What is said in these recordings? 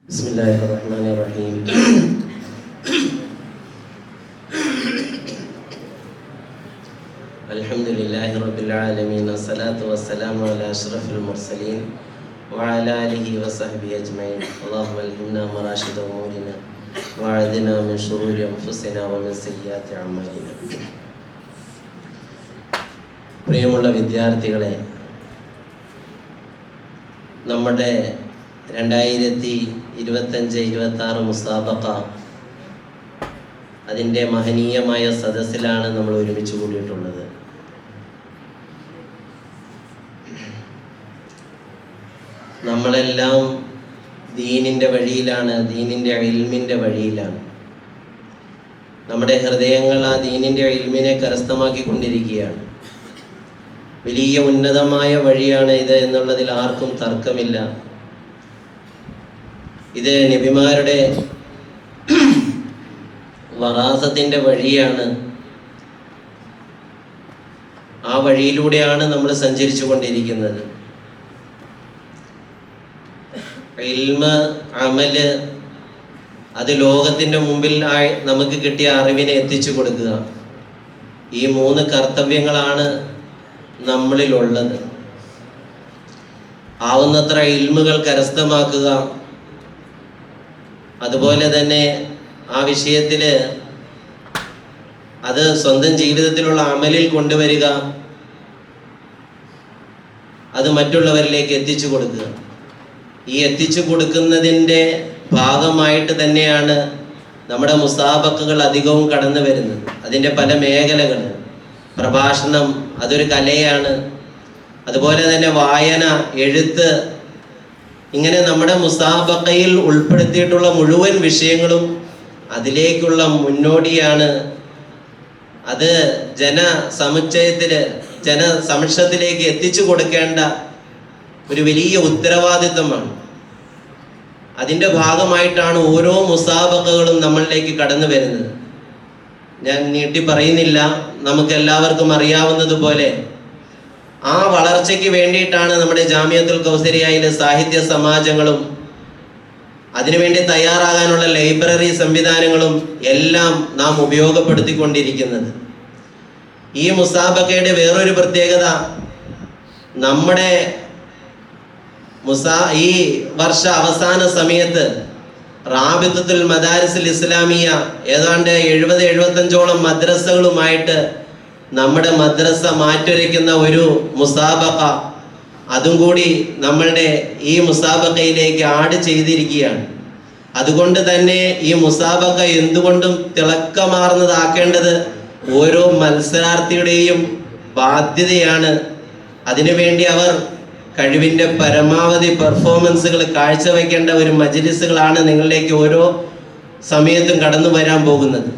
ബിസ്മില്ലാഹിർറഹ്മാനിർറഹീം. അൽഹംദുലില്ലാഹി റബ്ബിൽ ആലമീൻ. അസ്സലാത്തു വസ്സലാമു അലാ അഷ്റഫിൽ മുർസലീൻ വഅലാ ആലിഹി വസഹ്ബിഹി അജ്മഈൻ. അല്ലാഹുമ്മ അൽഹിംനാ മറാശിദ ഉമൂരിനാ വഅദ്നാ മിൻ ശുറൂരി അൻഫുസിനാ വമിൻ സയ്യിആതി അഅ്മാലിനാ. പ്രിയമുള്ള വിദ്യാർത്ഥികളെ, നമ്മുടെ 2025-26 മുസാബഖ അതിൻ്റെ മഹനീയമായ സദസ്സിലാണ് നമ്മൾ ഒരുമിച്ച് കൂടിയിട്ടുള്ളത്. നമ്മളെല്ലാം ദീനിൻ്റെ വഴിയിലാണ്, ദീനിൻ്റെ ഇൽമിൻ്റെ വഴിയിലാണ്. നമ്മുടെ ഹൃദയങ്ങൾ ആ ദീനിൻ്റെ ഇൽമിനെ കരസ്ഥമാക്കിക്കൊണ്ടിരിക്കുകയാണ്. വലിയ ഉന്നതമായ വഴിയാണ് ഇത് എന്നുള്ളതിൽ ആർക്കും തർക്കമില്ല. ഇത് നബിമാരുടെ വറാസത്തിൻ്റെ വഴിയാണ്. ആ വഴിയിലൂടെയാണ് നമ്മൾ സഞ്ചരിച്ചു കൊണ്ടിരിക്കുന്നത്. ഇൽമ്, അമല്, അത് ലോകത്തിൻ്റെ മുമ്പിൽ നമുക്ക് കിട്ടിയ അറിവിനെ എത്തിച്ചു കൊടുക്കുക. ഈ 3 കർത്തവ്യങ്ങളാണ് നമ്മളിലുള്ളത്. ആവുന്നത്ര ഇൽമുകൾ കരസ്ഥമാക്കുക, അതുപോലെ തന്നെ ആ വിഷയത്തിൽ അത് സ്വന്തം ജീവിതത്തിലുള്ള അമലിൽ കൊണ്ടുവരിക, അത് മറ്റുള്ളവരിലേക്ക് എത്തിച്ചു കൊടുക്കുക. ഈ എത്തിച്ചു കൊടുക്കുന്നതിൻ്റെ ഭാഗമായിട്ട് തന്നെയാണ് നമ്മുടെ മുസാബഖകൾ അധികവും കടന്നു വരുന്നത്. അതിൻ്റെ പല മേഖലകൾ, പ്രഭാഷണം അതൊരു കലയാണ്, അതുപോലെ തന്നെ വായന, എഴുത്ത്, ഇങ്ങനെ നമ്മുടെ മുസാബഖയിൽ ഉൾപ്പെടുത്തിയിട്ടുള്ള മുഴുവൻ വിഷയങ്ങളും അതിലേക്കുള്ള മുന്നോടിയാണ്. അത് ജനസമക്ഷത്തിലേക്ക് എത്തിച്ചു കൊടുക്കേണ്ട ഒരു വലിയ ഉത്തരവാദിത്തമാണ്. അതിൻ്റെ ഭാഗമായിട്ടാണ് ഓരോ മുസാബഖകളും നമ്മളിലേക്ക് കടന്നു വരുന്നത്. ഞാൻ നീട്ടി പറയുന്നില്ല, നമുക്ക് എല്ലാവർക്കും അറിയാവുന്നതുപോലെ ആ വളർച്ചയ്ക്ക് വേണ്ടിയിട്ടാണ് നമ്മുടെ ജാമിയത്തുൽ കൗസരിയയിലെ സാഹിത്യ സമാജങ്ങളും അതിനുവേണ്ടി തയ്യാറാകാനുള്ള ലൈബ്രറി സംവിധാനങ്ങളും എല്ലാം നാം ഉപയോഗപ്പെടുത്തിക്കൊണ്ടിരിക്കുന്നത്. ഈ മുസാബഖയുടെ വേറൊരു പ്രത്യേകത, നമ്മുടെ ഈ വർഷ അവസാന സമയത്ത് റാബിത്തത്തുൽ മദാരിസുൽ ഇസ്ലാമിയ ഏതാണ്ട് 70-75ഓളം മദ്രസകളുമായിട്ട് നമ്മുടെ മദ്രസ മാറ്റുരയ്ക്കുന്ന ഒരു മുസാബഖ, അതും കൂടി നമ്മളുടെ ഈ മുസാബഖയിലേക്ക് ആഡ് ചെയ്തിരിക്കുകയാണ്. അതുകൊണ്ട് തന്നെ ഈ മുസാബഖ എന്തുകൊണ്ടും തിളക്കമാർന്നതാക്കേണ്ടത് ഓരോ മത്സരാർത്ഥിയുടെയും ബാധ്യതയാണ്. അതിനുവേണ്ടി അവർ കഴിവിൻ്റെ പരമാവധി പെർഫോമൻസുകൾ കാഴ്ചവെക്കേണ്ട ഒരു മജ്ലിസുകളാണ് നിങ്ങളിലേക്ക് ഓരോ സമയത്തും കടന്നു വരാൻ പോകുന്നത്.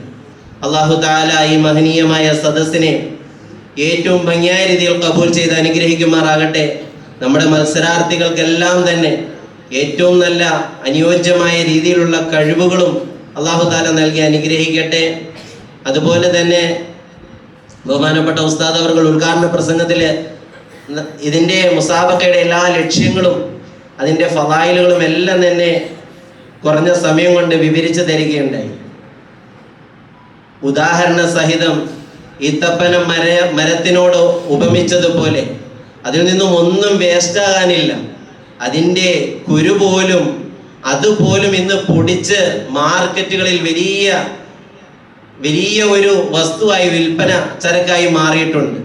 അല്ലാഹു തആല ഈ മഹനീയമായ സദസ്സിനെ ഏറ്റവും ഭംഗിയായ രീതിയിൽ കബൂൽ ചെയ്ത് അനുഗ്രഹിക്കുമാറാകട്ടെ. നമ്മുടെ മത്സരാർത്ഥികൾക്കെല്ലാം തന്നെ ഏറ്റവും നല്ല അനുയോജ്യമായ രീതിയിലുള്ള കഴിവുകളും അല്ലാഹു തആല നൽകി അനുഗ്രഹിക്കട്ടെ. അതുപോലെ തന്നെ ബഹുമാനപ്പെട്ട ഉസ്താദ് അവർ ഉദ്ഘാടന പ്രസംഗത്തിൽ ഇതിൻ്റെ മുസാബഖയുടെ എല്ലാ ലക്ഷ്യങ്ങളും അതിൻ്റെ ഫളായിലുകളും എല്ലാം തന്നെ കുറഞ്ഞ സമയം കൊണ്ട് വിവരിച്ചു തരികയുണ്ടായി. ഉദാഹരണ സഹിതം ഈത്തപ്പന മരത്തിനോട് ഉപമിച്ചതുപോലെ അതിൽ നിന്നും ഒന്നും വേസ്റ്റ് ആകാനില്ല. അതിൻ്റെ കുരു പോലും അതുപോലും ഇന്ന് പൊടിച്ച് മാർക്കറ്റുകളിൽ വലിയ ഒരു വസ്തുവായി, വിൽപ്പന ചരക്കായി മാറിയിട്ടുണ്ട്.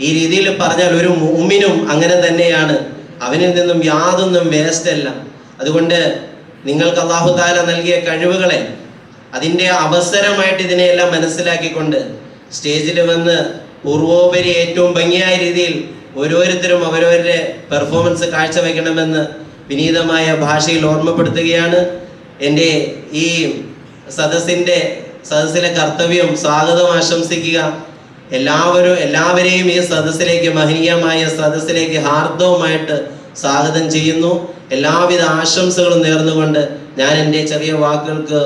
ഈ രീതിയിൽ പറഞ്ഞാൽ ഒരു മുഅ്മിനും അങ്ങനെ തന്നെയാണ്. അവനിൽ നിന്നും യാതൊന്നും വേസ്റ്റ് അല്ല. അതുകൊണ്ട് നിങ്ങൾക്ക് അല്ലാഹു തആല നൽകിയ കഴിവുകളെ അതിൻ്റെ അവസരമായിട്ട് ഇതിനെയെല്ലാം മനസ്സിലാക്കിക്കൊണ്ട് സ്റ്റേജിൽ വന്ന് പൂർവോപരി ഏറ്റവും ഭംഗിയായ രീതിയിൽ ഓരോരുത്തരും അവരവരുടെ പെർഫോമൻസ് കാഴ്ചവെക്കണമെന്ന് വിനീതമായ ഭാഷയിൽ ഓർമ്മപ്പെടുത്തുകയാണ്. എൻ്റെ ഈ സദസ്സിലെ കർത്തവ്യം സ്വാഗതം ആശംസിക്കുക. എല്ലാവരെയും ഈ സദസ്സിലേക്ക്, മഹനീയമായ സദസ്സിലേക്ക് ഹാർദവുമായിട്ട് സ്വാഗതം ചെയ്യുന്നു. എല്ലാവിധ ആശംസകളും നേർന്നുകൊണ്ട് ഞാൻ എൻ്റെ ചെറിയ വാക്കുകൾക്ക്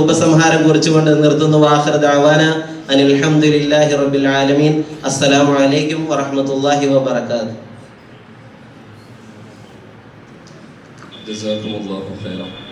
ഉപസംഹാരം കുറിച്ചുകൊണ്ട് നിർത്തുന്നു. വാഖിറു ദഅവാന അനിൽ ഹംദുലില്ലാഹി റബ്ബിൽ ആലമീൻ. അസ്സലാമു അലൈക്കും വറഹ്മത്തുള്ളാഹി വബറകാതുഹു. ജസാക്കുമുല്ലാഹു ഖൈറ.